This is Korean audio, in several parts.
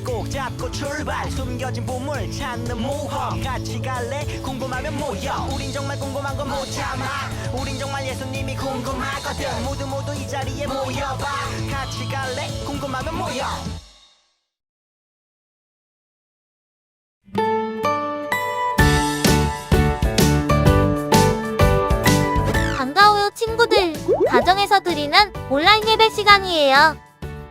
손 꼭 잡고 출발 숨겨진 보물 찾는 모험 같이 갈래? 궁금하면 모여 우린 정말 궁금한 건 못 참아 우린 정말 예수님이 궁금하거든 모두 이 자리에 모여봐 같이 갈래? 궁금하면 모여 반가워요 친구들. 가정에서 드리는 온라인 예배 시간이에요.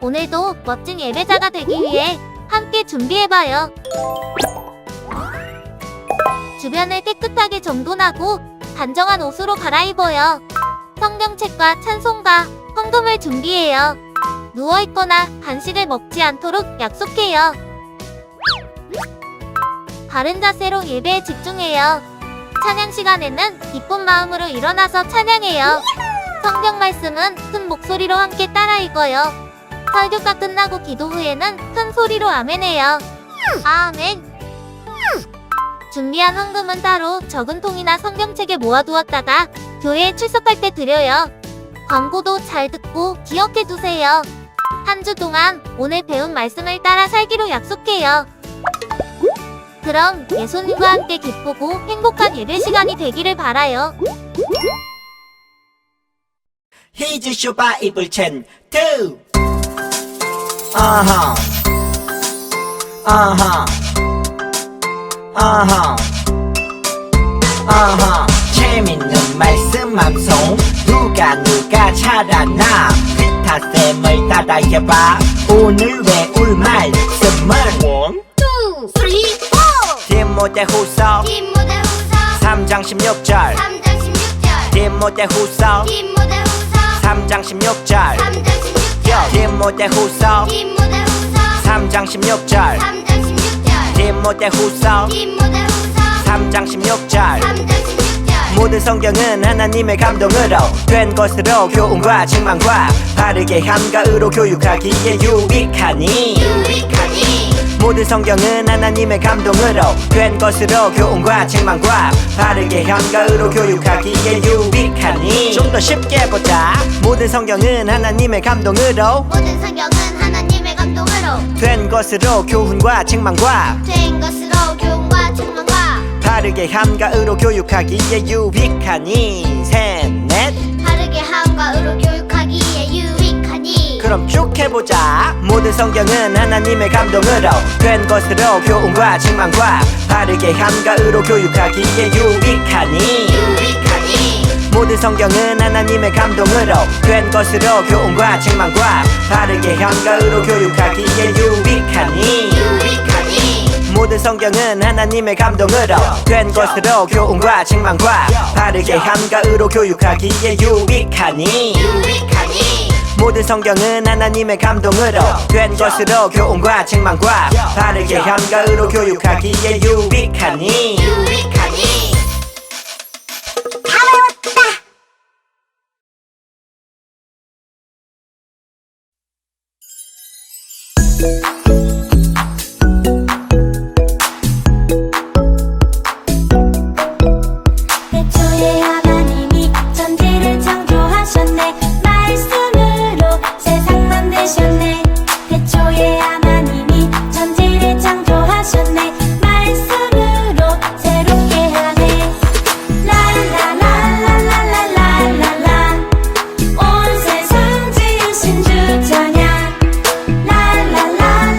오늘도 멋진 예배자가 되기 위해 함께 준비해봐요. 주변을 깨끗하게 정돈하고 단정한 옷으로 갈아입어요. 성경책과 찬송가, 헌금을 준비해요. 누워있거나 간식을 먹지 않도록 약속해요. 바른 자세로 예배에 집중해요. 찬양 시간에는 기쁜 마음으로 일어나서 찬양해요. 성경 말씀은 큰 목소리로 함께 따라 읽어요. 설교가 끝나고 기도 후에는 큰 소리로 아멘해요. 아멘. 준비한 헌금은 따로 적은 통이나 성경책에 모아두었다가 교회에 출석할 때 드려요. 광고도 잘 듣고 기억해두세요. 한 주 동안 오늘 배운 말씀을 따라 살기로 약속해요. 그럼 예수님과 함께 기쁘고 행복한 예배 시간이 되기를 바라요. 히즈쇼 바이블 챈 2 아하 아하 아하 아하 재밌는 말씀 방송 누가 잘하나 기타쌤을 따라해봐 오늘 외울 말씀을 1, 2, 3, 4 디모데후서 3장 16절 디모데후서 3장 16절 디모데후서 3장 16절 디모데후서 3장 16절 모든 성경은 하나님의 감동으로 된 것으로 교훈과 책망과 바르게 함가으로 교육하기에 유익하니 모든 성경은 하나님의 감동으로 된 것으로 교훈과 책망과 바르게 함가으로 교육하기에 유익하니 좀 더 쉽게 보자 모든 성경은 하나님의 감동으로 된 것으로 교훈과 책망과 바르게 함가으로 교육하기에 유익하니 셋넷 그럼 쭉 해보자 모든 성경은 하나님의 감동으로 된 것으로 교훈과 책망과 바르게 함가으로 교육하기에 유익하니 모든 성경은 하나님의 감동으로 된 것으로 교훈과 책망과 바르게 함가으로 교육하기에 유익하니 모든 성경은 하나님의 감동으로 된 것으로 교훈과 책망과 바르게 함가으로 교육하기에 유익하니 모든 성경은 하나님의 감동으로 된 것으로 교훈과 책망과 바르게 함가으로 교육하기에 유익하니 태초에 하나님이 천지를 창조하셨네 말씀으로 세상 만드셨네 태초에 하나님이 천지를 창조하셨네 말씀으로 새롭게 하네 랄랄랄랄랄랄랄라 온 세상 지으신 주 찬양 랄랄랄랄랄랄라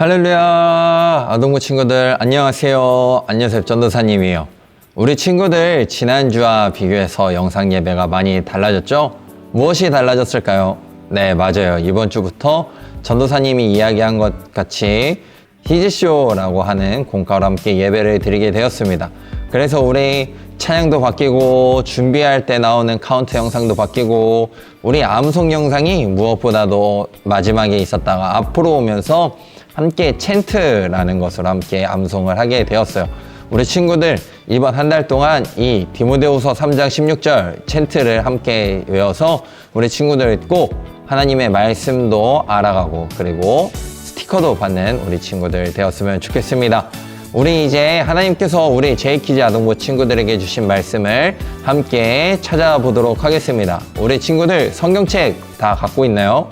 할렐루야, 아동부 친구들 안녕하세요. 안녕하세요, 전도사님이에요. 우리 친구들 지난주와 비교해서 영상 예배가 많이 달라졌죠? 무엇이 달라졌을까요? 네, 맞아요. 이번 주부터 전도사님이 이야기한 것 같이 히즈쇼라고 하는 공과와 함께 예배를 드리게 되었습니다. 그래서 우리 찬양도 바뀌고 준비할 때 나오는 카운트 영상도 바뀌고 우리 암송 영상이 무엇보다도 마지막에 있었다가 앞으로 오면서 함께 챈트라는 것으로 함께 암송을 하게 되었어요. 우리 친구들 이번 한 달 동안 이 디모데후서 3장 16절 챈트를 함께 외워서 우리 친구들 꼭 하나님의 말씀도 알아가고 그리고 스티커도 받는 우리 친구들 되었으면 좋겠습니다. 우리 이제 하나님께서 우리 제이키즈 아동부 친구들에게 주신 말씀을 함께 찾아보도록 하겠습니다. 우리 친구들 성경책 다 갖고 있나요?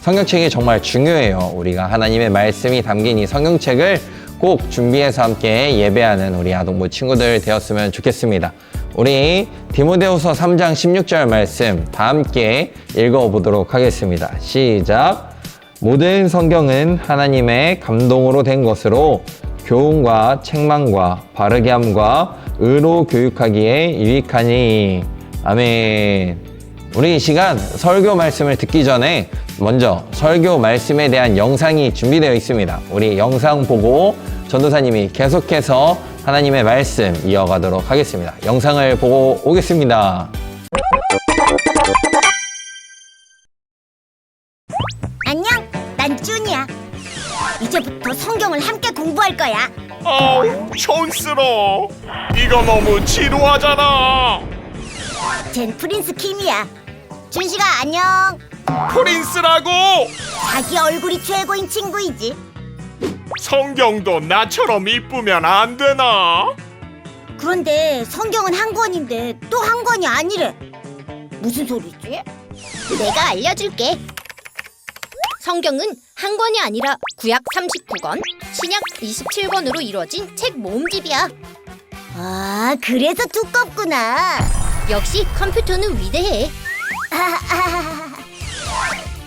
성경책이 정말 중요해요. 우리가 하나님의 말씀이 담긴 이 성경책을 꼭 준비해서 함께 예배하는 우리 아동부 친구들 되었으면 좋겠습니다. 우리 디모데후서 3장 16절 말씀 다 함께 읽어보도록 하겠습니다. 시작! 모든 성경은 하나님의 감동으로 된 것으로 교훈과 책망과 바르게 함과 의로 교육하기에 유익하니. 아멘. 우리 이 시간 설교 말씀을 듣기 전에 먼저 설교 말씀에 대한 영상이 준비되어 있습니다. 우리 영상 보고 전도사님이 계속해서 하나님의 말씀 이어가도록 하겠습니다. 영상을 보고 오겠습니다. 안녕, 난 쭈니야. 이제부터 성경을 함께 공부할 거야. 아우, 촌스러워. 이거 너무 지루하잖아. 쟨 프린스 킴이야. 준식아 안녕. 프린스라고. 자기 얼굴이 최고인 친구이지. 성경도 나처럼 이쁘면 안 되나? 그런데 성경은 한 권인데 또 한 권이 아니래. 무슨 소리지? 내가 알려줄게. 성경은 한 권이 아니라 구약 39권, 신약 27권으로 이루어진 책 모음집이야. 아, 그래서 두껍구나. 역시 컴퓨터는 위대해.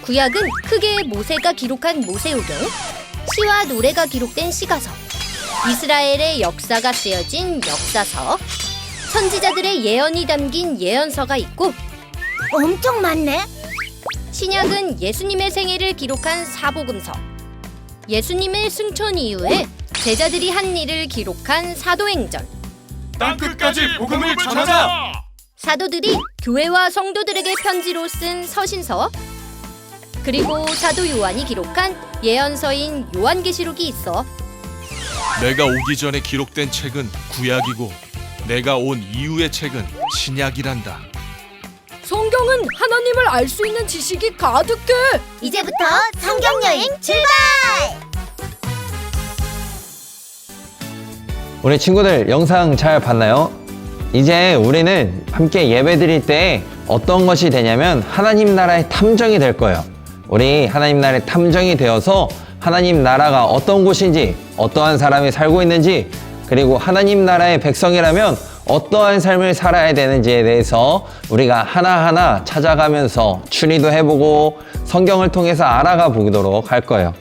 구약은 크게 모세가 기록한 모세오경, 시와 노래가 기록된 시가서, 이스라엘의 역사가 쓰여진 역사서, 선지자들의 예언이 담긴 예언서가 있고, 엄청 많네. 신약은 예수님의 생애를 기록한 사복음서, 예수님의 승천 이후에 제자들이 한 일을 기록한 사도행전, 땅끝까지 복음을 전하자. 사도들이 교회와 성도들에게 편지로 쓴 서신서, 그리고 사도 요한이 기록한 예언서인 요한계시록이 있어. 내가 오기 전에 기록된 책은 구약이고 내가 온 이후의 책은 신약이란다. 성경은 하나님을 알 수 있는 지식이 가득해. 이제부터 성경 여행 출발! 우리 친구들 영상 잘 봤나요? 이제 우리는 함께 예배 드릴 때 어떤 것이 되냐면 하나님 나라의 탐정이 될 거예요. 우리 하나님 나라의 탐정이 되어서 하나님 나라가 어떤 곳인지, 어떠한 사람이 살고 있는지, 그리고 하나님 나라의 백성이라면 어떠한 삶을 살아야 되는지에 대해서 우리가 하나하나 찾아가면서 추리도 해보고 성경을 통해서 알아가 보도록 할 거예요.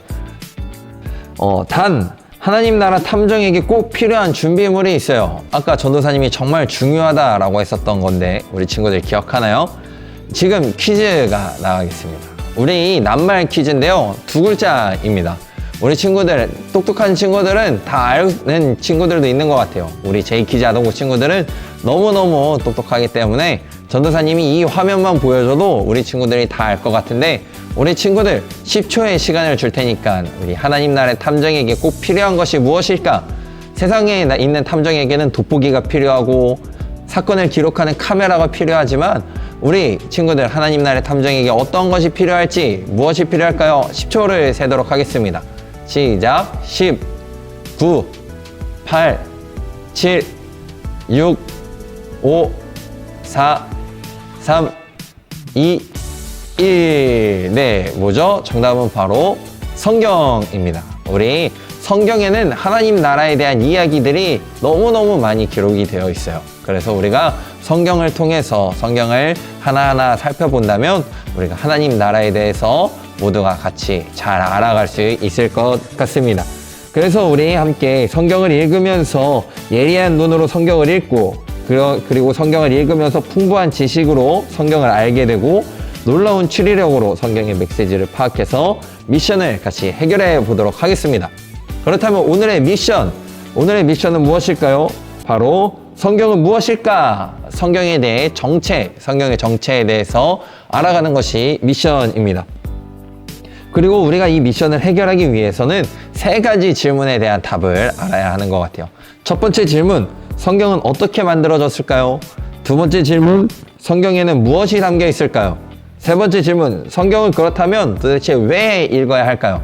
단 하나님 나라 탐정에게 꼭 필요한 준비물이 있어요. 아까 전도사님이 정말 중요하다라고 했었던 건데 우리 친구들 기억하나요? 지금 퀴즈가 나가겠습니다. 우리 낱말 퀴즈인데요. 2글자입니다. 우리 친구들, 똑똑한 친구들은 다 아는 친구들도 있는 것 같아요. 우리 제이키즈 아동부 친구들은 너무너무 똑똑하기 때문에 전도사님이 이 화면만 보여줘도 우리 친구들이 다 알 것 같은데 우리 친구들 10초의 시간을 줄 테니까 우리 하나님 나라의 탐정에게 꼭 필요한 것이 무엇일까? 세상에 있는 탐정에게는 돋보기가 필요하고 사건을 기록하는 카메라가 필요하지만 우리 친구들 하나님 나라의 탐정에게 어떤 것이 필요할지 무엇이 필요할까요? 10초를 세도록 하겠습니다. 시작. 10, 9, 8, 7, 6, 5, 4, 3, 2, 1. 네, 뭐죠? 정답은 바로 성경입니다. 우리 성경에는 하나님 나라에 대한 이야기들이 너무너무 많이 기록이 되어 있어요. 그래서 우리가 성경을 통해서 성경을 하나하나 살펴본다면 우리가 하나님 나라에 대해서 모두가 같이 잘 알아갈 수 있을 것 같습니다. 그래서 우리 함께 성경을 읽으면서 예리한 눈으로 성경을 읽고 그리고 성경을 읽으면서 풍부한 지식으로 성경을 알게 되고 놀라운 추리력으로 성경의 메시지를 파악해서 미션을 같이 해결해 보도록 하겠습니다. 그렇다면 오늘의 미션은 무엇일까요? 바로 성경은 무엇일까? 성경에 대해 성경의 정체에 대해서 알아가는 것이 미션입니다. 그리고 우리가 이 미션을 해결하기 위해서는 3가지 질문에 대한 답을 알아야 하는 것 같아요. 첫 번째 질문, 성경은 어떻게 만들어졌을까요? 두 번째 질문, 성경에는 무엇이 담겨 있을까요? 세 번째 질문, 성경은 그렇다면 도대체 왜 읽어야 할까요?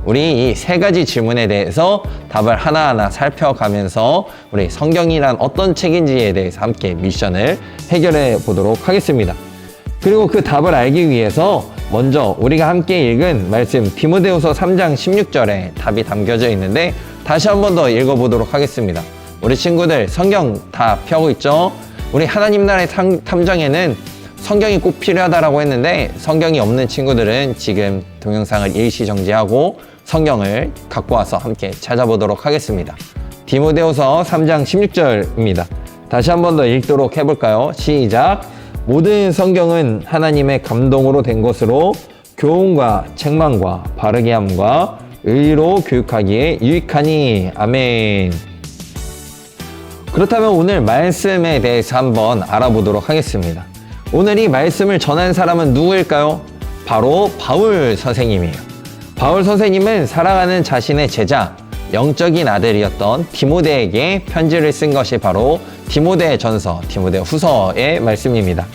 우리 이 3가지 질문에 대해서 답을 하나하나 살펴가면서 우리 성경이란 어떤 책인지에 대해서 함께 미션을 해결해 보도록 하겠습니다. 그리고 그 답을 알기 위해서 먼저 우리가 함께 읽은 말씀 디모데후서 3장 16절에 답이 담겨져 있는데 다시 한 번 더 읽어보도록 하겠습니다. 우리 친구들 성경 다 펴고 있죠? 우리 하나님 나라의 탐정에는 성경이 꼭 필요하다라고 했는데 성경이 없는 친구들은 지금 동영상을 일시 정지하고 성경을 갖고 와서 함께 찾아보도록 하겠습니다. 디모데후서 3장 16절입니다. 다시 한 번 더 읽도록 해볼까요? 시작! 모든 성경은 하나님의 감동으로 된 것으로 교훈과 책망과 바르게 함과 의로 교육하기에 유익하니. 아멘. 그렇다면 오늘 말씀에 대해서 한번 알아보도록 하겠습니다. 오늘 이 말씀을 전한 사람은 누구일까요? 바로 바울 선생님이에요. 바울 선생님은 사랑하는 자신의 제자, 영적인 아들이었던 디모데에게 편지를 쓴 것이 바로 디모데전서, 디모데후서의 말씀입니다.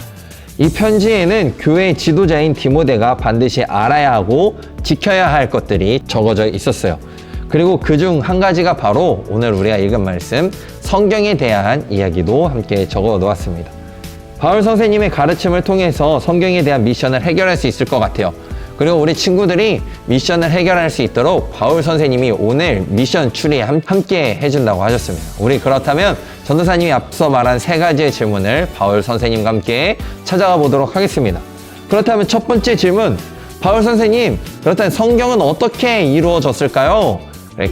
이 편지에는 교회 지도자인 디모데가 반드시 알아야 하고 지켜야 할 것들이 적어져 있었어요. 그리고 그중 한 가지가 바로 오늘 우리가 읽은 말씀, 성경에 대한 이야기도 함께 적어 놓았습니다. 바울 선생님의 가르침을 통해서 성경에 대한 미션을 해결할 수 있을 것 같아요. 그리고 우리 친구들이 미션을 해결할 수 있도록 바울 선생님이 오늘 미션 추리에 함께 해준다고 하셨습니다. 우리 그렇다면 전도사님이 앞서 말한 3가지의 질문을 바울 선생님과 함께 찾아가 보도록 하겠습니다. 그렇다면 첫 번째 질문, 바울 선생님, 그렇다면 성경은 어떻게 이루어졌을까요?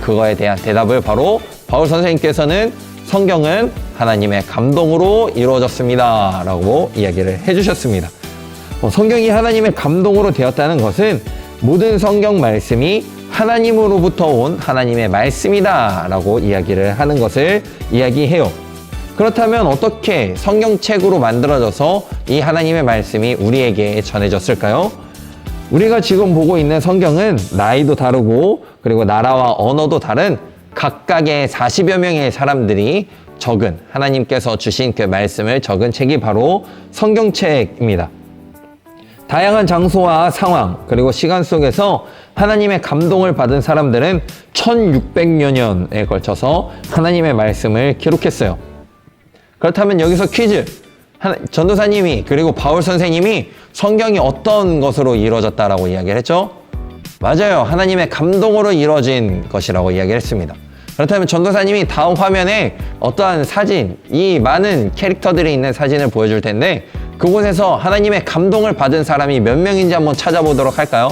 그거에 대한 대답을 바로 바울 선생님께서는 성경은 하나님의 감동으로 이루어졌습니다 라고 이야기를 해주셨습니다. 성경이 하나님의 감동으로 되었다는 것은 모든 성경 말씀이 하나님으로부터 온 하나님의 말씀이다 라고 이야기를 하는 것을 이야기해요. 그렇다면 어떻게 성경책으로 만들어져서 이 하나님의 말씀이 우리에게 전해졌을까요? 우리가 지금 보고 있는 성경은 나이도 다르고 그리고 나라와 언어도 다른 각각의 40여 명의 사람들이 적은, 하나님께서 주신 그 말씀을 적은 책이 바로 성경책입니다. 다양한 장소와 상황 그리고 시간 속에서 하나님의 감동을 받은 사람들은 1600여 년에 걸쳐서 하나님의 말씀을 기록했어요. 그렇다면 여기서 퀴즈. 전도사님이 그리고 바울 선생님이 성경이 어떤 것으로 이루어졌다라고 이야기를 했죠? 맞아요. 하나님의 감동으로 이루어진 것이라고 이야기를 했습니다. 그렇다면 전도사님이 다음 화면에 어떠한 사진, 이 많은 캐릭터들이 있는 사진을 보여줄 텐데 그곳에서 하나님의 감동을 받은 사람이 몇 명인지 한번 찾아보도록 할까요?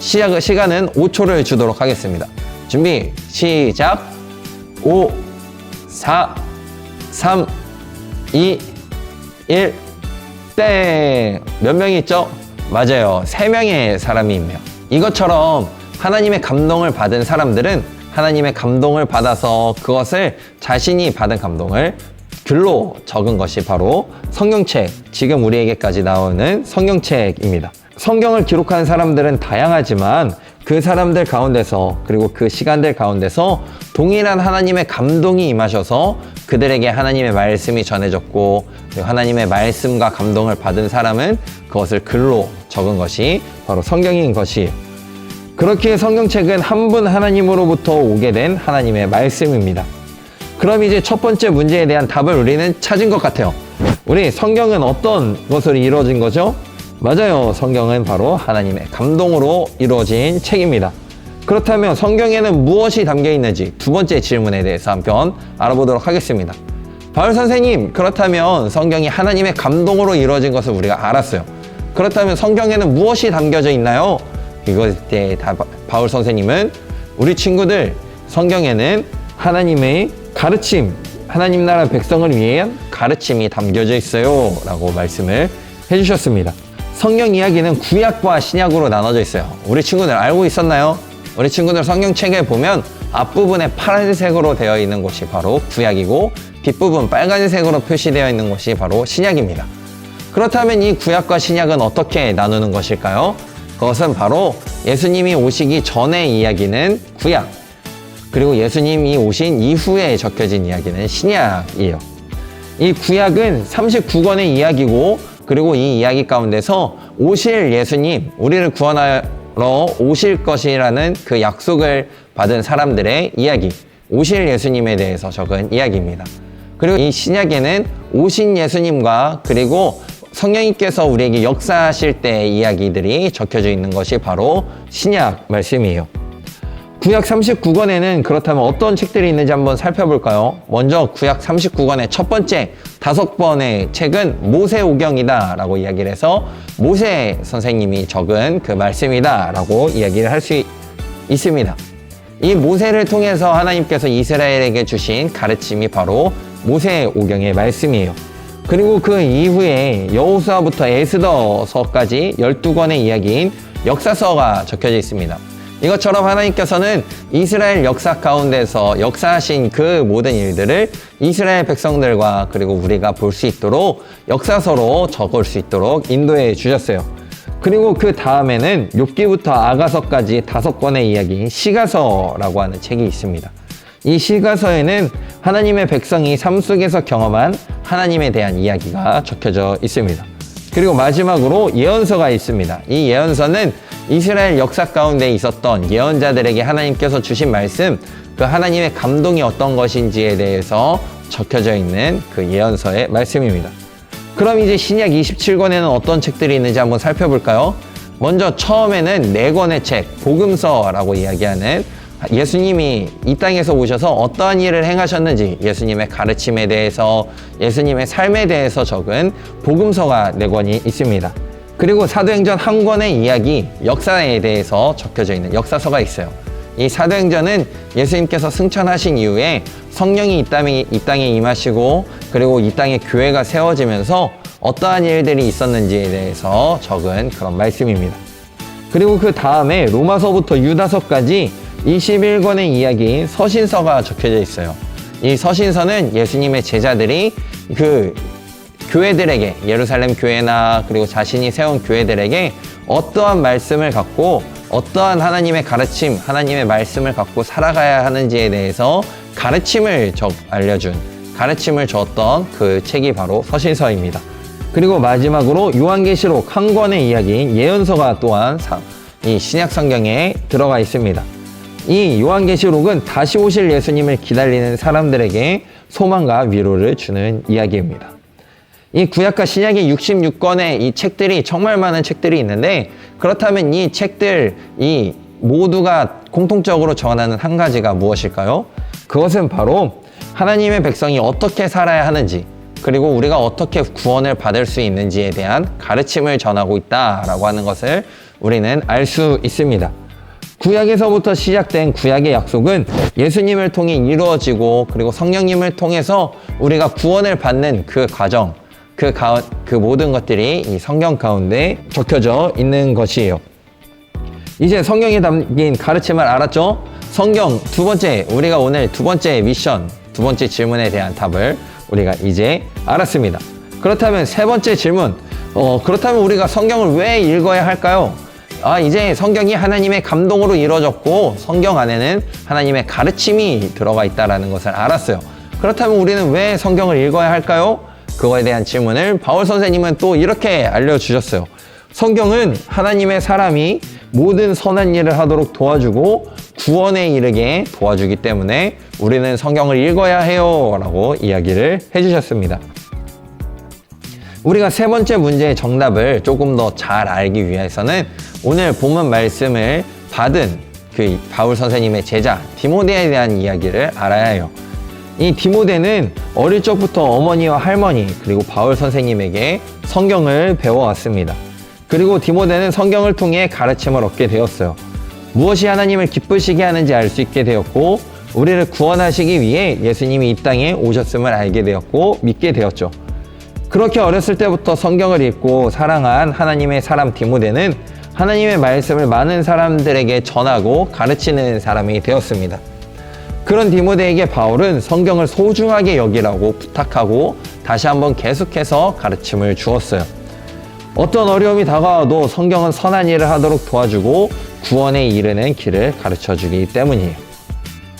시간은 5초를 주도록 하겠습니다. 준비, 시작! 5, 4, 3, 2, 1, 땡! 몇 명이 있죠? 맞아요. 3명의 사람이 있네요. 이것처럼 하나님의 감동을 받은 사람들은 하나님의 감동을 받아서 그것을 자신이 받은 감동을 글로 적은 것이 바로 성경책, 지금 우리에게까지 나오는 성경책입니다. 성경을 기록한 사람들은 다양하지만 그 사람들 가운데서 그리고 그 시간들 가운데서 동일한 하나님의 감동이 임하셔서 그들에게 하나님의 말씀이 전해졌고 그리고 하나님의 말씀과 감동을 받은 사람은 그것을 글로 적은 것이 바로 성경인 것이에요. 그렇게 성경책은 한 분 하나님으로부터 오게 된 하나님의 말씀입니다. 그럼 이제 첫 번째 문제에 대한 답을 우리는 찾은 것 같아요. 우리 성경은 어떤 것으로 이루어진 거죠? 맞아요. 성경은 바로 하나님의 감동으로 이루어진 책입니다. 그렇다면 성경에는 무엇이 담겨 있는지 두 번째 질문에 대해서 한번 알아보도록 하겠습니다. 바울 선생님, 그렇다면 성경이 하나님의 감동으로 이루어진 것을 우리가 알았어요. 그렇다면 성경에는 무엇이 담겨져 있나요? 이것에 바울 선생님은 우리 친구들 성경에는 하나님의 가르침, 하나님 나라 백성을 위한 가르침이 담겨져 있어요 라고 말씀을 해주셨습니다. 성경 이야기는 구약과 신약으로 나눠져 있어요. 우리 친구들 알고 있었나요? 우리 친구들 성경책에 보면 앞부분에 파란색으로 되어 있는 곳이 바로 구약이고 뒷부분 빨간색으로 표시되어 있는 곳이 바로 신약입니다. 그렇다면 이 구약과 신약은 어떻게 나누는 것일까요? 그것은 바로 예수님이 오시기 전의 이야기는 구약, 그리고 예수님이 오신 이후에 적혀진 이야기는 신약이에요. 이 구약은 39권의 이야기고, 그리고 이 이야기 가운데서 오실 예수님, 우리를 구원하러 오실 것이라는 그 약속을 받은 사람들의 이야기, 오실 예수님에 대해서 적은 이야기입니다. 그리고 이 신약에는 오신 예수님과 그리고 성령님께서 우리에게 역사하실 때의 이야기들이 적혀져 있는 것이 바로 신약 말씀이에요. 구약 39권에는 그렇다면 어떤 책들이 있는지 한번 살펴볼까요? 먼저 구약 39권의 첫 번째 5번의 책은 모세오경이다 라고 이야기를 해서 모세 선생님이 적은 그 말씀이다 라고 이야기를 할 수 있습니다. 이 모세를 통해서 하나님께서 이스라엘에게 주신 가르침이 바로 모세오경의 말씀이에요. 그리고 그 이후에 여호수아부터 에스더서까지 12권의 이야기인 역사서가 적혀져 있습니다. 이것처럼 하나님께서는 이스라엘 역사 가운데서 역사하신 그 모든 일들을 이스라엘 백성들과 그리고 우리가 볼 수 있도록 역사서로 적을 수 있도록 인도해 주셨어요. 그리고 그 다음에는 욥기부터 아가서까지 5권의 이야기인 시가서라고 하는 책이 있습니다. 이 시가서에는 하나님의 백성이 삶 속에서 경험한 하나님에 대한 이야기가 적혀져 있습니다. 그리고 마지막으로 예언서가 있습니다. 이 예언서는 이스라엘 역사 가운데 있었던 예언자들에게 하나님께서 주신 말씀, 그 하나님의 감동이 어떤 것인지에 대해서 적혀져 있는 그 예언서의 말씀입니다. 그럼 이제 신약 27권에는 어떤 책들이 있는지 한번 살펴볼까요? 먼저 처음에는 4권의 책, 복음서라고 이야기하는 예수님이 이 땅에서 오셔서 어떠한 일을 행하셨는지, 예수님의 가르침에 대해서, 예수님의 삶에 대해서 적은 복음서가 4권이 있습니다. 그리고 사도행전 1권의 이야기, 역사에 대해서 적혀져 있는 역사서가 있어요. 이 사도행전은 예수님께서 승천하신 이후에 성령이 이 땅에 임하시고, 그리고 이 땅에 교회가 세워지면서 어떠한 일들이 있었는지에 대해서 적은 그런 말씀입니다. 그리고 그 다음에 로마서부터 유다서까지 21권의 이야기인 서신서가 적혀져 있어요. 이 서신서는 예수님의 제자들이 그 교회들에게, 예루살렘 교회나 그리고 자신이 세운 교회들에게 어떠한 말씀을 갖고, 어떠한 하나님의 가르침, 하나님의 말씀을 갖고 살아가야 하는지에 대해서 가르침을 알려준, 가르침을 줬던 그 책이 바로 서신서입니다. 그리고 마지막으로 요한계시록 1권의 이야기인 예언서가 또한 이 신약 성경에 들어가 있습니다. 이 요한계시록은 다시 오실 예수님을 기다리는 사람들에게 소망과 위로를 주는 이야기입니다. 이 구약과 신약의 66권의 이 책들이, 정말 많은 책들이 있는데, 그렇다면 이 책들, 이 모두가 공통적으로 전하는 한 가지가 무엇일까요? 그것은 바로 하나님의 백성이 어떻게 살아야 하는지, 그리고 우리가 어떻게 구원을 받을 수 있는지에 대한 가르침을 전하고 있다라고 하는 것을 우리는 알 수 있습니다. 구약에서부터 시작된 구약의 약속은 예수님을 통해 이루어지고, 그리고 성령님을 통해서 우리가 구원을 받는 그 과정, 그 모든 것들이 이 성경 가운데 적혀져 있는 것이에요. 이제 성경에 담긴 가르침을 알았죠? 성경 두 번째, 우리가 오늘 두 번째 미션, 두 번째 질문에 대한 답을 우리가 이제 알았습니다. 그렇다면 세 번째 질문, 그렇다면 우리가 성경을 왜 읽어야 할까요? 이제 성경이 하나님의 감동으로 이루어졌고, 성경 안에는 하나님의 가르침이 들어가 있다는 것을 알았어요. 그렇다면 우리는 왜 성경을 읽어야 할까요? 그거에 대한 질문을 바울 선생님은 또 이렇게 알려주셨어요. 성경은 하나님의 사람이 모든 선한 일을 하도록 도와주고 구원에 이르게 도와주기 때문에 우리는 성경을 읽어야 해요 라고 이야기를 해주셨습니다. 우리가 세 번째 문제의 정답을 조금 더 잘 알기 위해서는 오늘 본문 말씀을 받은 그 바울 선생님의 제자 디모데에 대한 이야기를 알아야 해요. 이 디모데는 어릴 적부터 어머니와 할머니, 그리고 바울 선생님에게 성경을 배워왔습니다. 그리고 디모데는 성경을 통해 가르침을 얻게 되었어요. 무엇이 하나님을 기쁘시게 하는지 알 수 있게 되었고, 우리를 구원하시기 위해 예수님이 이 땅에 오셨음을 알게 되었고 믿게 되었죠. 그렇게 어렸을 때부터 성경을 읽고 사랑한 하나님의 사람 디모데는 하나님의 말씀을 많은 사람들에게 전하고 가르치는 사람이 되었습니다. 그런 디모데에게 바울은 성경을 소중하게 여기라고 부탁하고 다시 한번 계속해서 가르침을 주었어요. 어떤 어려움이 다가와도 성경은 선한 일을 하도록 도와주고 구원에 이르는 길을 가르쳐주기 때문이에요.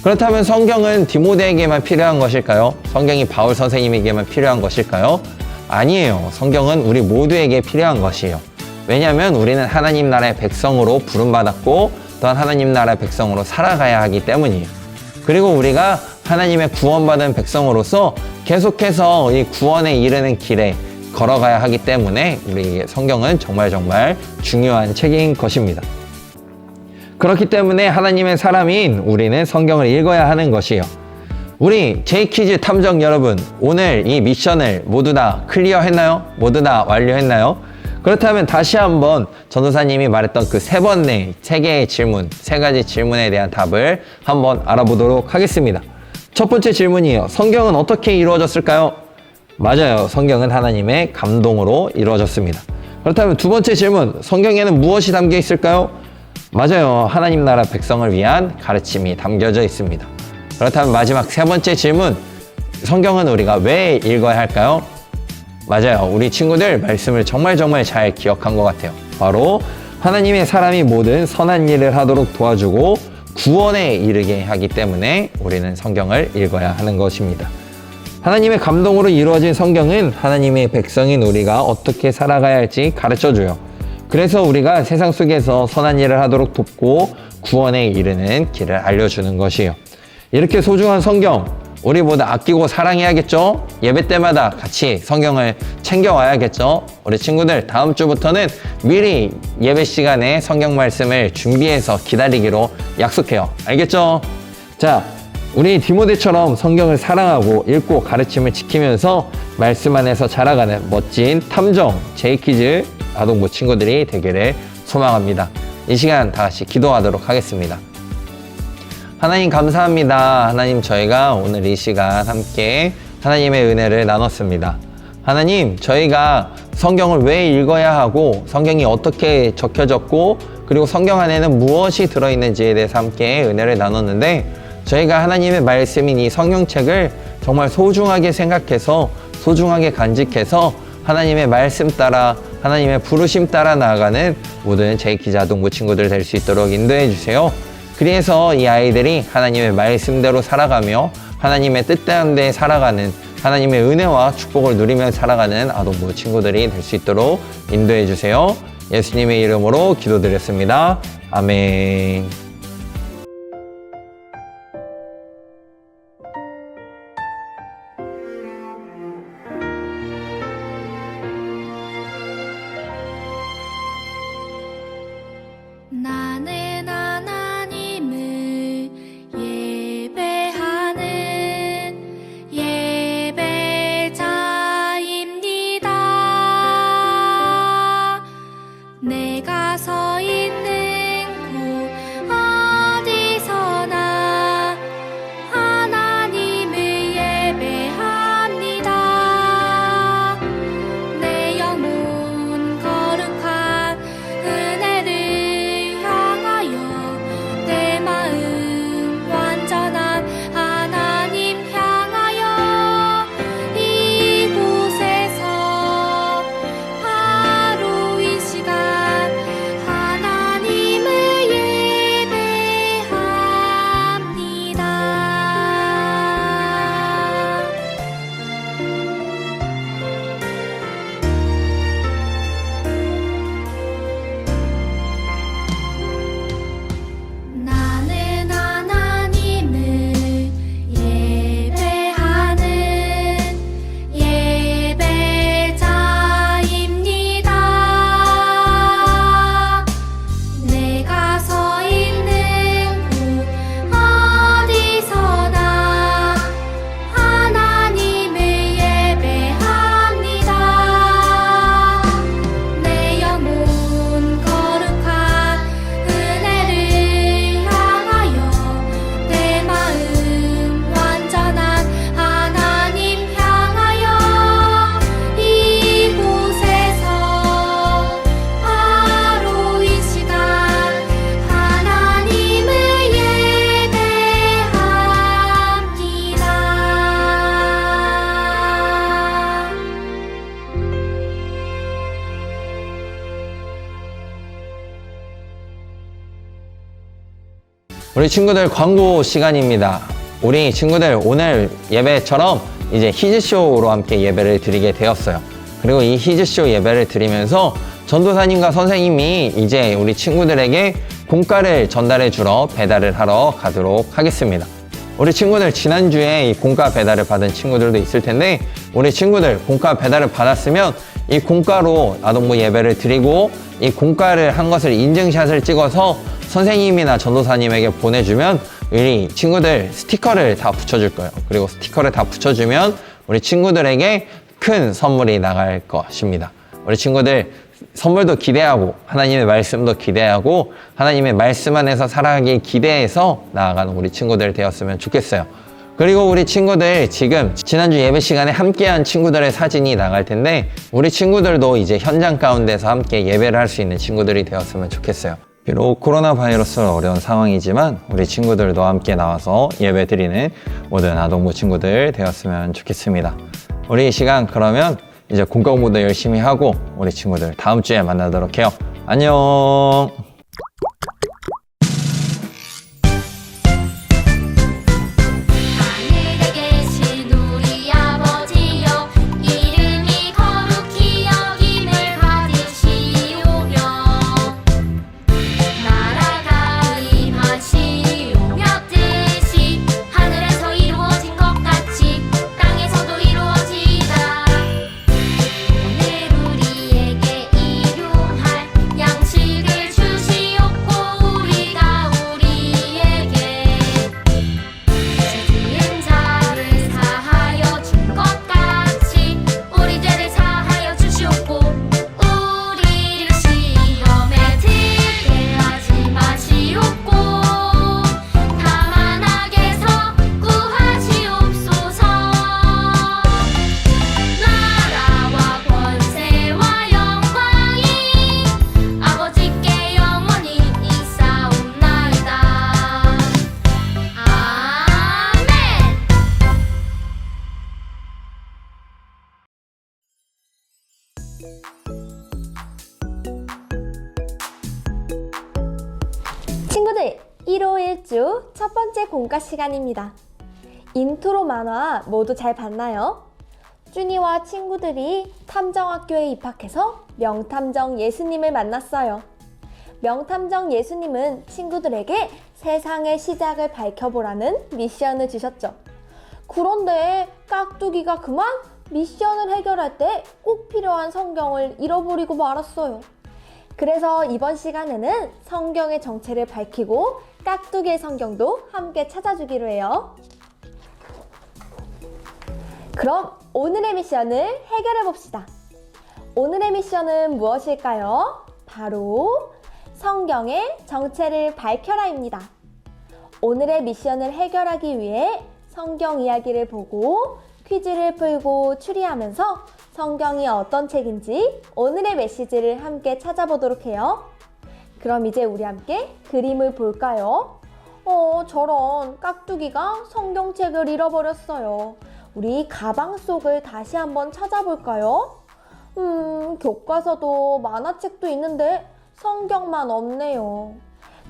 그렇다면 성경은 디모데에게만 필요한 것일까요? 성경이 바울 선생님에게만 필요한 것일까요? 아니에요. 성경은 우리 모두에게 필요한 것이에요. 왜냐하면 우리는 하나님 나라의 백성으로 부름받았고 또한 하나님 나라의 백성으로 살아가야 하기 때문이에요. 그리고 우리가 하나님의 구원받은 백성으로서 계속해서 이 구원에 이르는 길에 걸어가야 하기 때문에 우리 성경은 정말 중요한 책인 것입니다. 그렇기 때문에 하나님의 사람인 우리는 성경을 읽어야 하는 것이에요. 우리 J퀴즈 탐정 여러분, 오늘 이 미션을 모두 다 클리어했나요? 모두 다 완료했나요? 그렇다면 다시 한번 전도사님이 말했던 그 세 개의 질문, 세 가지 질문에 대한 답을 한번 알아보도록 하겠습니다. 첫 번째 질문이에요. 성경은 어떻게 이루어졌을까요? 맞아요. 성경은 하나님의 감동으로 이루어졌습니다. 그렇다면 두 번째 질문, 성경에는 무엇이 담겨 있을까요? 맞아요. 하나님 나라 백성을 위한 가르침이 담겨져 있습니다. 그렇다면 마지막 세 번째 질문, 성경은 우리가 왜 읽어야 할까요? 맞아요. 우리 친구들 말씀을 정말 잘 기억한 것 같아요. 바로 하나님의 사람이 모든 선한 일을 하도록 도와주고 구원에 이르게 하기 때문에 우리는 성경을 읽어야 하는 것입니다. 하나님의 감동으로 이루어진 성경은 하나님의 백성인 우리가 어떻게 살아가야 할지 가르쳐줘요. 그래서 우리가 세상 속에서 선한 일을 하도록 돕고 구원에 이르는 길을 알려주는 것이에요. 이렇게 소중한 성경, 우리 모두 아끼고 사랑해야겠죠? 예배 때마다 같이 성경을 챙겨와야겠죠? 우리 친구들 다음 주부터는 미리 예배 시간에 성경 말씀을 준비해서 기다리기로 약속해요. 알겠죠? 자, 우리 디모데처럼 성경을 사랑하고 읽고 가르침을 지키면서 말씀 안에서 자라가는 멋진 탐정 J퀴즈 아동부 친구들이 되기를 소망합니다. 이 시간 다 같이 기도하도록 하겠습니다. 하나님 감사합니다. 하나님, 저희가 오늘 이 시간 함께 하나님의 은혜를 나눴습니다. 하나님, 저희가 성경을 왜 읽어야 하고 성경이 어떻게 적혀졌고 그리고 성경 안에는 무엇이 들어있는지에 대해서 함께 은혜를 나눴는데, 저희가 하나님의 말씀인 이 성경책을 정말 소중하게 생각해서 소중하게 간직해서 하나님의 말씀 따라 하나님의 부르심 따라 나아가는 모든 J퀴즈 아동부 친구들 될 수 있도록 인도해 주세요. 그래서 이 아이들이 하나님의 말씀대로 살아가며 하나님의 뜻대로 데 살아가는, 하나님의 은혜와 축복을 누리며 살아가는 아동부 친구들이 될 수 있도록 인도해 주세요. 예수님의 이름으로 기도드렸습니다. 아멘. 나는 하나님을 예배하는 예배자입니다. 내가 서 있는 곳 우리 친구들 광고 시간입니다. 우리 친구들 오늘 예배처럼 이제 히즈쇼로 함께 예배를 드리게 되었어요. 그리고 이 히즈쇼 예배를 드리면서 전도사님과 선생님이 이제 우리 친구들에게 공과를 전달해 주러 배달을 하러 가도록 하겠습니다. 우리 친구들 지난주에 이 공과 배달을 받은 친구들도 있을 텐데 우리 친구들 공과 배달을 받았으면 이 공과로 아동부 예배를 드리고 이 공과를 한 것을 인증샷을 찍어서 선생님이나 전도사님에게 보내주면 우리 친구들 스티커를 다 붙여줄 거예요. 그리고 스티커를 다 붙여주면 우리 친구들에게 큰 선물이 나갈 것입니다. 우리 친구들 선물도 기대하고 하나님의 말씀도 기대하고 하나님의 말씀 안에서 살아가길 기대해서 나아가는 우리 친구들 되었으면 좋겠어요. 그리고 우리 친구들 지금 지난주 예배 시간에 함께한 친구들의 사진이 나갈 텐데 우리 친구들도 이제 현장 가운데서 함께 예배를 할 수 있는 친구들이 되었으면 좋겠어요. 비록 코로나 바이러스는 어려운 상황이지만 우리 친구들도 함께 나와서 예배 드리는 모든 아동부 친구들 되었으면 좋겠습니다. 우리 이 시간 그러면 이제 공과 공부도 열심히 하고 우리 친구들 다음 주에 만나도록 해요. 안녕. 하늘에 계신 우리 아버지여 이름이 거룩히 여김을 받으시오며 나라가 임하시오며 뜻이 하늘에서 이루어진 것 같이 땅에서도 이루어지이다. 오늘 우리에게 일용할 양식을 주시옵고 우리가 우리에게 지은 자를 사하여 준 것 같이 우리 죄를 사하여 주시옵고 우리를 시험에 들게 하지 마시옵고 다만 악에서 구하시옵소서. 나라와 권세와 영광이 아버지께 영원히 있사옵나이다. 아멘. 친구들, 1호 1주 첫 번째 공과 시간입니다. 인트로 만화 모두 잘 봤나요? 준이와 친구들이 탐정학교에 입학해서 명탐정 예수님을 만났어요. 명탐정 예수님은 친구들에게 세상의 시작을 밝혀보라는 미션을 주셨죠. 그런데 깍두기가 그만 미션을 해결할 때 꼭 필요한 성경을 잃어버리고 말았어요. 그래서 이번 시간에는 성경의 정체를 밝히고 깍두기의 성경도 함께 찾아주기로 해요. 그럼 오늘의 미션을 해결해 봅시다. 오늘의 미션은 무엇일까요? 바로 성경의 정체를 밝혀라입니다. 오늘의 미션을 해결하기 위해 성경 이야기를 보고 퀴즈를 풀고 추리하면서 성경이 어떤 책인지 오늘의 메시지를 함께 찾아보도록 해요. 그럼 이제 우리 함께 그림을 볼까요? 저런 깍두기가 성경책을 잃어버렸어요. 우리 가방 속을 다시 한번 찾아볼까요? 교과서도 만화책도 있는데 성경만 없네요.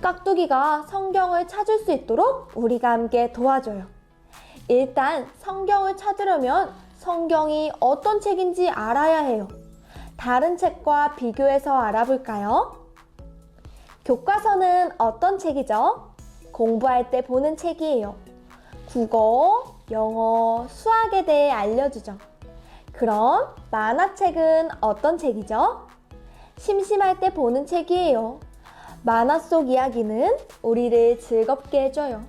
깍두기가 성경을 찾을 수 있도록 우리가 함께 도와줘요. 일단 성경을 찾으려면 성경이 어떤 책인지 알아야 해요. 다른 책과 비교해서 알아볼까요? 교과서는 어떤 책이죠? 공부할 때 보는 책이에요. 국어, 영어, 수학에 대해 알려주죠. 그럼 만화책은 어떤 책이죠? 심심할 때 보는 책이에요. 만화 속 이야기는 우리를 즐겁게 해줘요.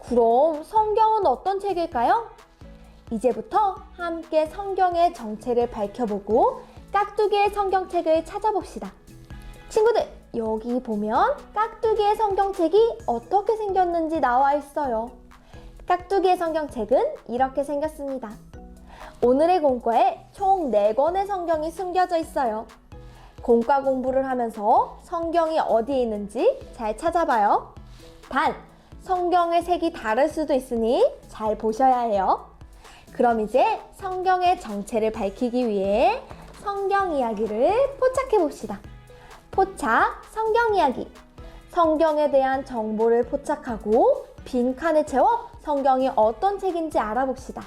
그럼 성경은 어떤 책일까요? 이제부터 함께 성경의 정체를 밝혀보고 깍두기의 성경책을 찾아봅시다. 친구들, 여기 보면 깍두기의 성경책이 어떻게 생겼는지 나와 있어요. 깍두기의 성경책은 이렇게 생겼습니다. 오늘의 공과에 총 4권의 성경이 숨겨져 있어요. 공과 공부를 하면서 성경이 어디에 있는지 잘 찾아봐요. 단, 성경의 색이 다를 수도 있으니 잘 보셔야 해요. 그럼 이제 성경의 정체를 밝히기 위해 성경 이야기를 포착해 봅시다. 포착 성경 이야기. 성경에 대한 정보를 포착하고 빈칸을 채워 성경이 어떤 책인지 알아봅시다.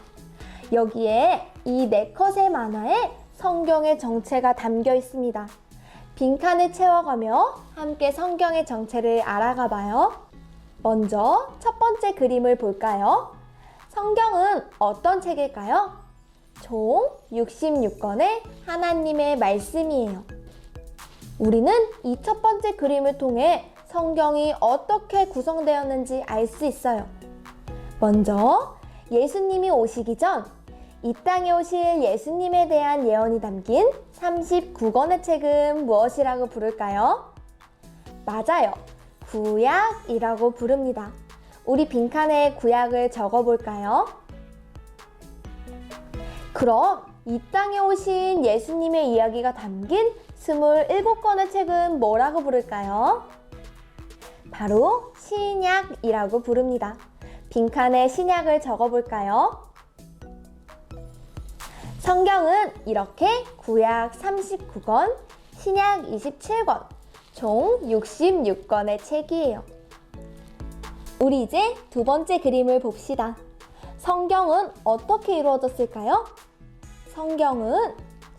여기에 이 4컷의 만화에 성경의 정체가 담겨 있습니다. 빈칸을 채워가며 함께 성경의 정체를 알아가 봐요. 먼저 첫 번째 그림을 볼까요? 성경은 어떤 책일까요? 총 66권의 하나님의 말씀이에요. 우리는 이 첫 번째 그림을 통해 성경이 어떻게 구성되었는지 알 수 있어요. 먼저 예수님이 오시기 전 이 땅에 오실 예수님에 대한 예언이 담긴 39권의 책은 무엇이라고 부를까요? 맞아요. 구약이라고 부릅니다. 우리 빈칸에 구약을 적어볼까요? 그럼 이 땅에 오신 예수님의 이야기가 담긴 27권의 책은 뭐라고 부를까요? 바로 신약이라고 부릅니다. 빈칸에 신약을 적어볼까요? 성경은 이렇게 구약 39권, 신약 27권, 총 66권의 책이에요. 우리 이제 두 번째 그림을 봅시다. 성경은 어떻게 이루어졌을까요? 성경은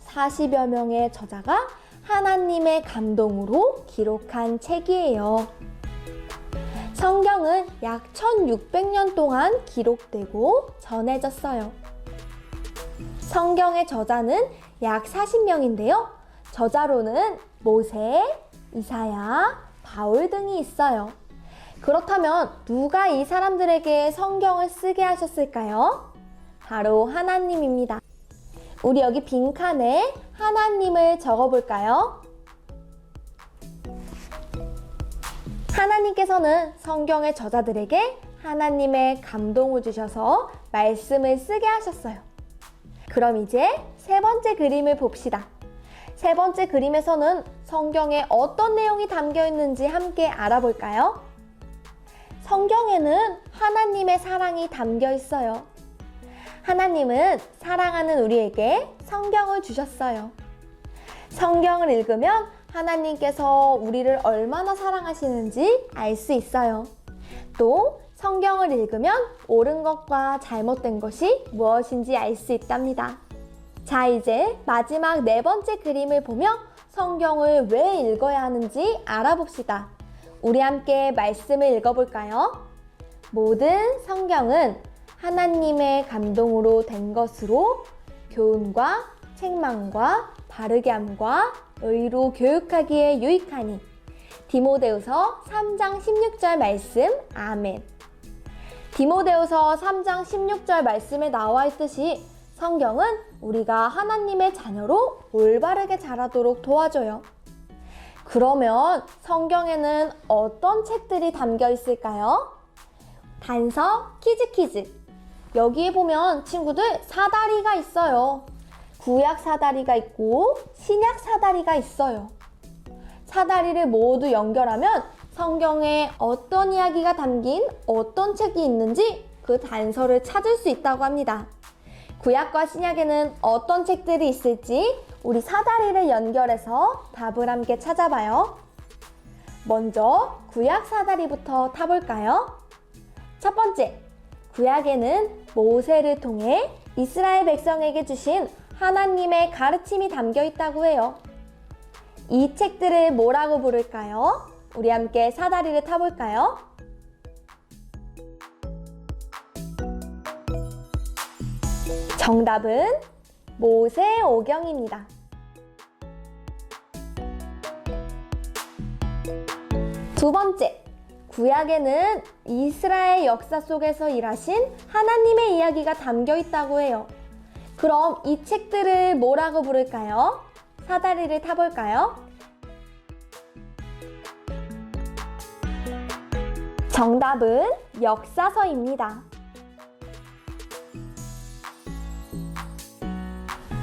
40여 명의 저자가 하나님의 감동으로 기록한 책이에요. 성경은 약 1600년 동안 기록되고 전해졌어요. 성경의 저자는 약 40명인데요. 저자로는 모세, 이사야, 바울 등이 있어요. 그렇다면 누가 이 사람들에게 성경을 쓰게 하셨을까요? 바로 하나님입니다. 우리 여기 빈칸에 하나님을 적어볼까요? 하나님께서는 성경의 저자들에게 하나님의 감동을 주셔서 말씀을 쓰게 하셨어요. 그럼 이제 세 번째 그림을 봅시다. 세 번째 그림에서는 성경에 어떤 내용이 담겨 있는지 함께 알아볼까요? 성경에는 하나님의 사랑이 담겨 있어요. 하나님은 사랑하는 우리에게 성경을 주셨어요. 성경을 읽으면 하나님께서 우리를 얼마나 사랑하시는지 알 수 있어요. 또 성경을 읽으면 옳은 것과 잘못된 것이 무엇인지 알 수 있답니다. 자, 이제 마지막 네 번째 그림을 보며 성경을 왜 읽어야 하는지 알아봅시다. 우리 함께 말씀을 읽어볼까요? 모든 성경은 하나님의 감동으로 된 것으로 교훈과 책망과 바르게 함과 의로 교육하기에 유익하니. 디모데후서 3장 16절 말씀. 아멘. 디모데후서 3장 16절 말씀에 나와 있듯이 성경은 우리가 하나님의 자녀로 올바르게 자라도록 도와줘요. 그러면 성경에는 어떤 책들이 담겨 있을까요? 단서 퀴즈. 여기에 보면 친구들 사다리가 있어요. 구약 사다리가 있고 신약 사다리가 있어요. 사다리를 모두 연결하면 성경에 어떤 이야기가 담긴 어떤 책이 있는지 그 단서를 찾을 수 있다고 합니다. 구약과 신약에는 어떤 책들이 있을지 우리 사다리를 연결해서 답을 함께 찾아봐요. 먼저 구약 사다리부터 타볼까요? 첫 번째, 구약에는 모세를 통해 이스라엘 백성에게 주신 하나님의 가르침이 담겨 있다고 해요. 이 책들을 뭐라고 부를까요? 우리 함께 사다리를 타볼까요? 정답은 모세오경입니다. 두 번째, 구약에는 이스라엘 역사 속에서 일하신 하나님의 이야기가 담겨 있다고 해요. 그럼 이 책들을 뭐라고 부를까요? 사다리를 타볼까요? 정답은 역사서입니다.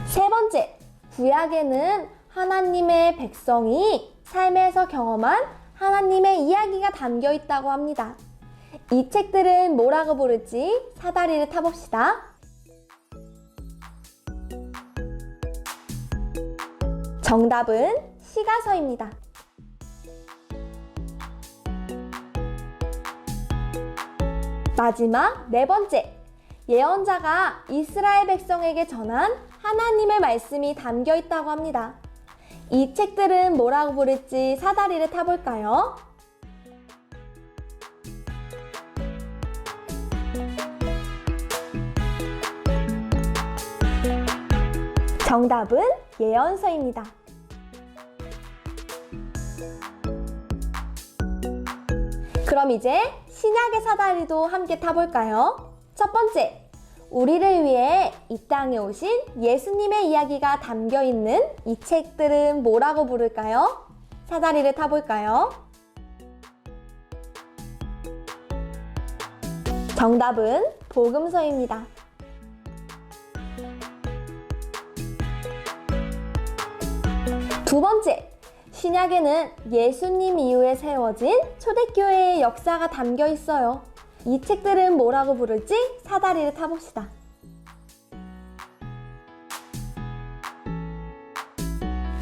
세 번째, 구약에는 하나님의 백성이 삶에서 경험한 하나님의 이야기가 담겨 있다고 합니다. 이 책들은 뭐라고 부를지 사다리를 타봅시다. 정답은 시가서입니다. 마지막 네 번째, 예언자가 이스라엘 백성에게 전한 하나님의 말씀이 담겨 있다고 합니다. 이 책들은 뭐라고 부를지 사다리를 타볼까요? 정답은 예언서입니다. 그럼 이제 신약의 사다리도 함께 타볼까요? 첫 번째, 우리를 위해 이 땅에 오신 예수님의 이야기가 담겨 있는 이 책들은 뭐라고 부를까요? 사다리를 타볼까요? 정답은 복음서입니다. 두 번째, 신약에는 예수님 이후에 세워진 초대교회의 역사가 담겨 있어요. 이 책들은 뭐라고 부를지 사다리를 타봅시다.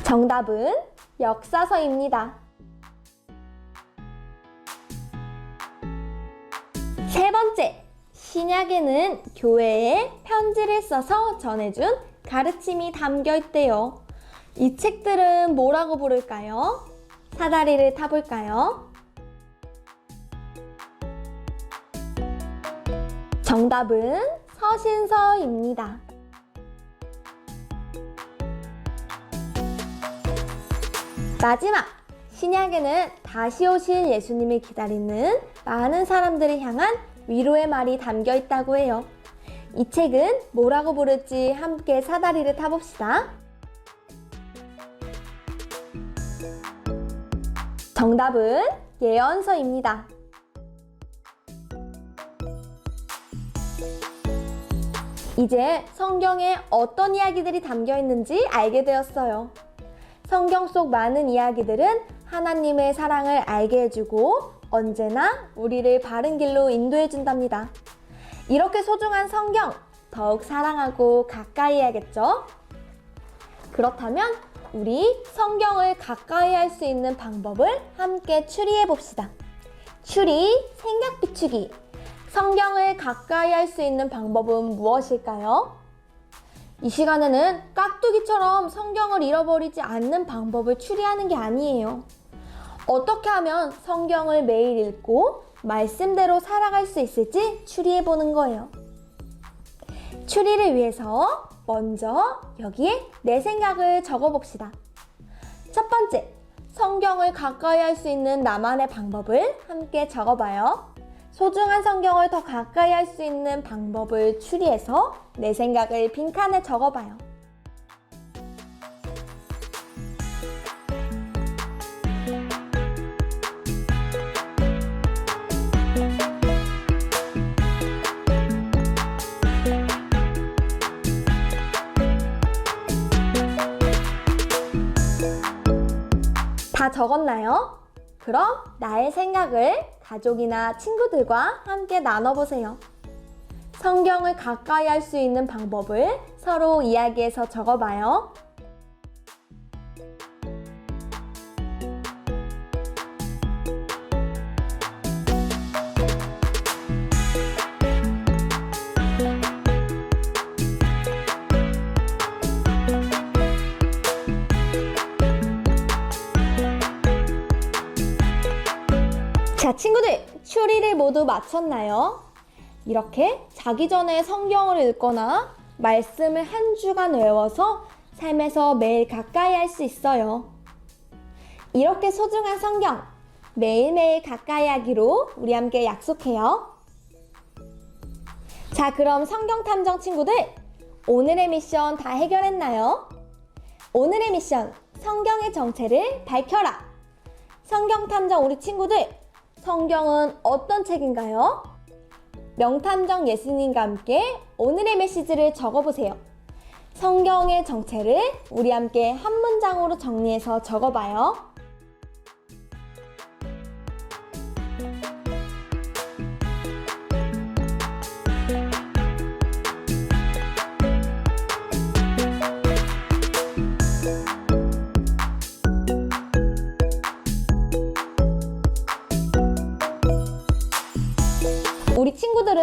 정답은 역사서입니다. 세 번째, 신약에는 교회에 편지를 써서 전해준 가르침이 담겨 있대요. 이 책들은 뭐라고 부를까요? 사다리를 타볼까요? 정답은 서신서입니다. 마지막! 신약에는 다시 오실 예수님을 기다리는 많은 사람들을 향한 위로의 말이 담겨 있다고 해요. 이 책은 뭐라고 부를지 함께 사다리를 타봅시다. 정답은 예언서입니다. 이제 성경에 어떤 이야기들이 담겨 있는지 알게 되었어요. 성경 속 많은 이야기들은 하나님의 사랑을 알게 해주고 언제나 우리를 바른 길로 인도해 준답니다. 이렇게 소중한 성경 더욱 사랑하고 가까이 해야겠죠? 그렇다면 우리 성경을 가까이 할 수 있는 방법을 함께 추리해 봅시다. 추리, 생각 비추기. 성경을 가까이 할 수 있는 방법은 무엇일까요? 이 시간에는 깍두기처럼 성경을 잃어버리지 않는 방법을 추리하는 게 아니에요. 어떻게 하면 성경을 매일 읽고 말씀대로 살아갈 수 있을지 추리해 보는 거예요. 추리를 위해서 먼저 여기에 내 생각을 적어 봅시다. 첫 번째, 성경을 가까이 할 수 있는 나만의 방법을 함께 적어봐요. 소중한 성경을 더 가까이 할 수 있는 방법을 추리해서 내 생각을 빈칸에 적어봐요. 다 적었나요? 그럼 나의 생각을 가족이나 친구들과 함께 나눠보세요. 성경을 가까이 할 수 있는 방법을 서로 이야기해서 적어봐요. 자, 친구들, 추리를 모두 마쳤나요? 이렇게 자기 전에 성경을 읽거나 말씀을 한 주간 외워서 삶에서 매일 가까이 할 수 있어요. 이렇게 소중한 성경, 매일매일 가까이 하기로 우리 함께 약속해요. 자, 그럼 성경 탐정 친구들, 오늘의 미션 다 해결했나요? 오늘의 미션, 성경의 정체를 밝혀라. 성경 탐정 우리 친구들, 성경은 어떤 책인가요? 명탐정 예수님과 함께 오늘의 메시지를 적어보세요. 성경의 정체를 우리 함께 한 문장으로 정리해서 적어봐요. 우리 친구들은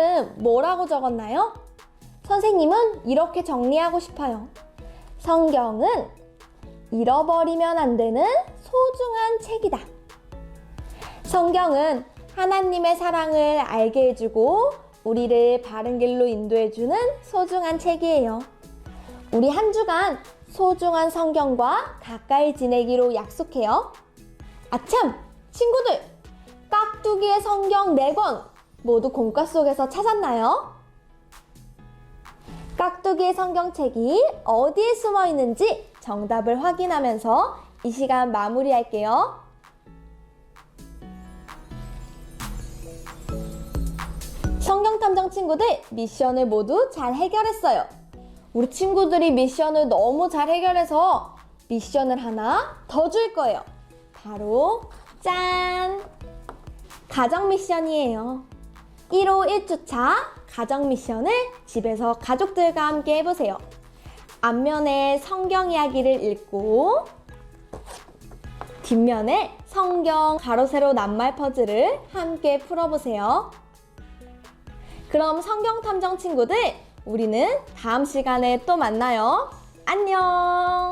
적었나요? 선생님은 이렇게 정리하고 싶어요. 성경은 잃어버리면 안 되는 소중한 책이다. 성경은 하나님의 사랑을 알게 해주고 우리를 바른 길로 인도해주는 소중한 책이에요. 우리 한 주간 소중한 성경과 가까이 지내기로 약속해요. 아참! 친구들! 깍두기의 성경 4권 모두 공과 속에서 찾았나요? 깍두기의 성경책이 어디에 숨어 있는지 정답을 확인하면서 이 시간 마무리할게요. 성경탐정 친구들 미션을 모두 잘 해결했어요. 우리 친구들이 미션을 너무 잘 해결해서 미션을 하나 더 줄 거예요. 바로 짠! 가정 미션이에요. 1호 1주차 가정 미션을 집에서 가족들과 함께 해보세요. 앞면에 성경 이야기를 읽고 뒷면에 성경 가로 세로 낱말 퍼즐을 함께 풀어보세요. 그럼 성경 탐정 친구들, 우리는 다음 시간에 또 만나요. 안녕!